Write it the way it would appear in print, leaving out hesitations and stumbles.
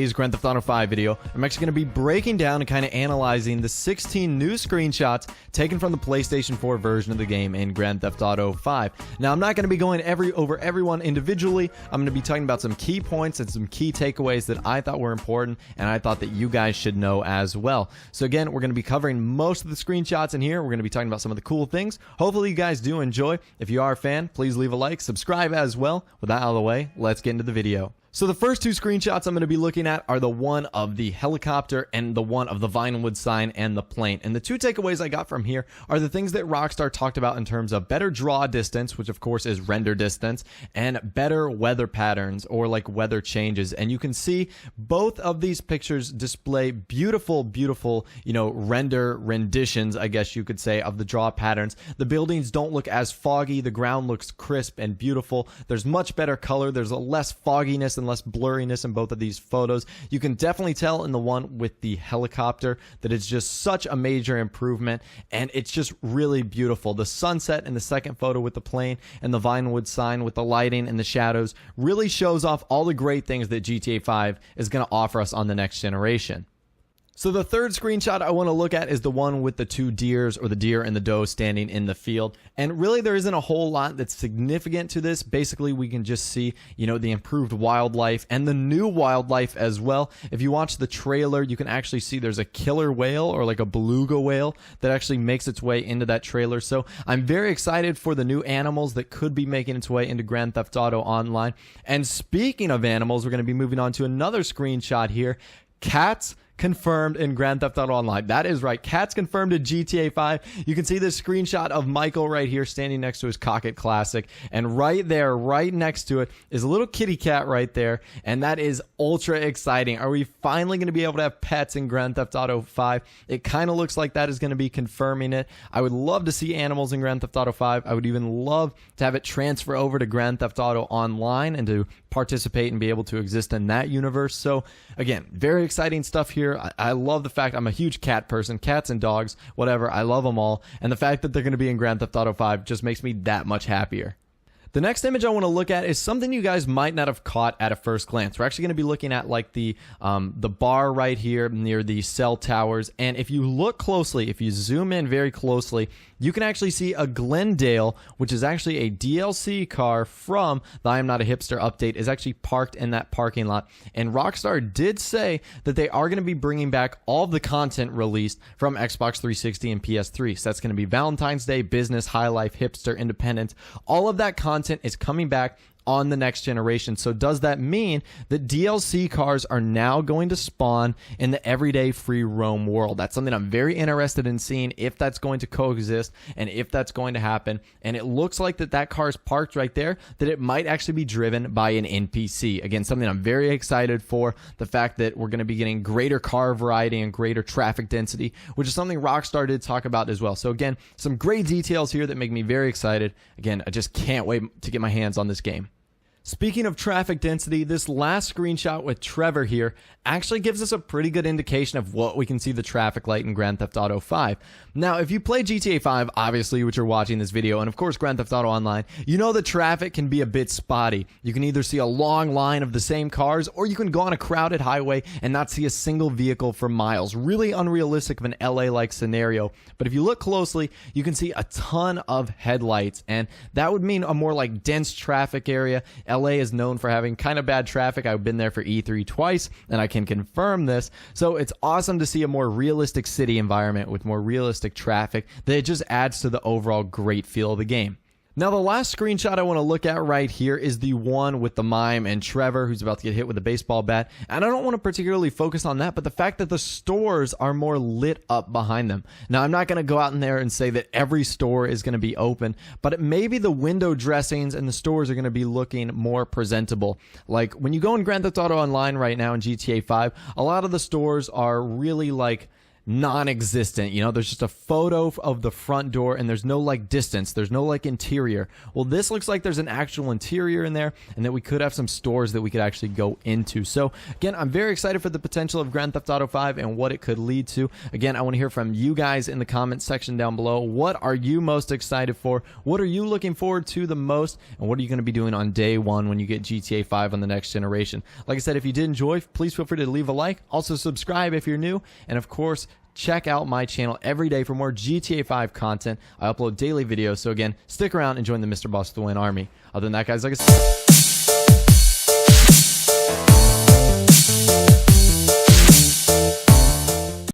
Today's Grand Theft Auto 5 video, I'm actually going to be breaking down and kind of analyzing the 16 new screenshots taken from the PlayStation 4 version of the game in Grand Theft Auto 5. Now, I'm not going to be going over everyone individually. I'm going to be talking about some key points and some key takeaways that I thought were important and I thought that you guys should know as well. So again, we're going to be covering most of the screenshots in here. We're going to be talking about some of the cool things. Hopefully you guys do enjoy. If you are a fan, please leave a like, subscribe as well. With that out of the way, let's get into the video. So the first two screenshots I'm going to be looking at are the one of the helicopter and the one of the Vinewood sign and the plane. And the two takeaways I got from here are the things that Rockstar talked about in terms of better draw distance, which of course is render distance, and better weather patterns or like weather changes. And you can see both of these pictures display beautiful, renditions, I guess you could say, of the draw patterns. The buildings don't look as foggy. The ground looks crisp and beautiful. There's much better color. There's a less fogginess and less blurriness in both of these photos. You can definitely tell in the one with the helicopter that it's just such a major improvement, and it's just really beautiful. The sunset in the second photo with the plane and the Vinewood sign with the lighting and the shadows really shows off all the great things that GTA 5 is going to offer us on the next generation. So the third screenshot I want to look at is the one with the two deers, or the deer and the doe, standing in the field. And really there isn't a whole lot that's significant to this. Basically we can just see, the improved wildlife and the new wildlife as well. If you watch the trailer, you can actually see there's a killer whale, or like a beluga whale, that actually makes its way into that trailer. So I'm very excited for the new animals that could be making its way into Grand Theft Auto Online. And speaking of animals, we're going to be moving on to another screenshot here. Cats confirmed in Grand Theft Auto Online. That is right. Cats confirmed in GTA 5. You can see this screenshot of Michael right here standing next to his Cockett Classic. And right there, right next to it, is a little kitty cat right there. And that is ultra exciting. Are we finally going to be able to have pets in Grand Theft Auto 5? It kind of looks like that is going to be confirming it. I would love to see animals in Grand Theft Auto 5. I would even love to have it transfer over to Grand Theft Auto Online and to participate and be able to exist in that universe. So again, very exciting stuff here. I love the fact I'm a huge cat person, cats and dogs, whatever. I love them all. And the fact that they're going to be in Grand Theft Auto 5 just makes me that much happier. The next image I want to look at is something you guys might not have caught at a first glance. We're actually going to be looking at like the bar right here near the cell towers. And if you look closely, if you zoom in very closely, you can actually see a Glendale, which is actually a DLC car from the I Am Not a Hipster update, is actually parked in that parking lot. And Rockstar did say that they are going to be bringing back all of the content released from Xbox 360 and PS3. So that's going to be Valentine's Day, Business, High Life, Hipster, Independence. All of that content is coming back on the next generation. So does that mean that DLC cars are now going to spawn in the everyday free roam world? That's something I'm very interested in seeing, if that's going to coexist and if that's going to happen. And it looks like that car is parked right there, that it might actually be driven by an NPC. Again, something I'm very excited for, the fact that we're going to be getting greater car variety and greater traffic density, which is something Rockstar did talk about as well. So again, some great details here that make me very excited. Again, I just can't wait to get my hands on this game. Speaking of traffic density, this last screenshot with Trevor here actually gives us a pretty good indication of what we can see the traffic light in Grand Theft Auto 5. Now, if you play GTA 5, obviously, which you're watching this video, and of course Grand Theft Auto Online, you know the traffic can be a bit spotty. You can either see a long line of the same cars, or you can go on a crowded highway and not see a single vehicle for miles. Really unrealistic of an LA-like scenario. But if you look closely, you can see a ton of headlights, and that would mean a more like dense traffic area. LA is known for having kind of bad traffic. I've been there for E3 twice, and I can confirm this. So it's awesome to see a more realistic city environment with more realistic traffic that it just adds to the overall great feel of the game. Now, the last screenshot I want to look at right here is the one with the mime and Trevor, who's about to get hit with a baseball bat. And I don't want to particularly focus on that, but the fact that the stores are more lit up behind them. Now, I'm not going to go out in there and say that every store is going to be open, but maybe the window dressings and the stores are going to be looking more presentable. Like when you go in Grand Theft Auto Online right now in GTA 5, a lot of the stores are really like non-existent. You know, there's just a photo of the front door and there's no like distance, there's no like interior. Well, this looks like there's an actual interior in there and that we could have some stores that we could actually go into. So again, I'm very excited for the potential of Grand Theft Auto 5 and what it could lead to. Again, I want to hear from you guys in the comments section down below. What are you most excited for? What are you looking forward to the most? And what are you going to be doing on day one when you get GTA 5 on the next generation? Like I said, if you did enjoy, please feel free to leave a like. Also subscribe if you're new. And of course, check out my channel every day for more GTA 5 content. I upload daily videos. So again, stick around and join the Mr. Boss to Win army. Other than that, guys, like I said...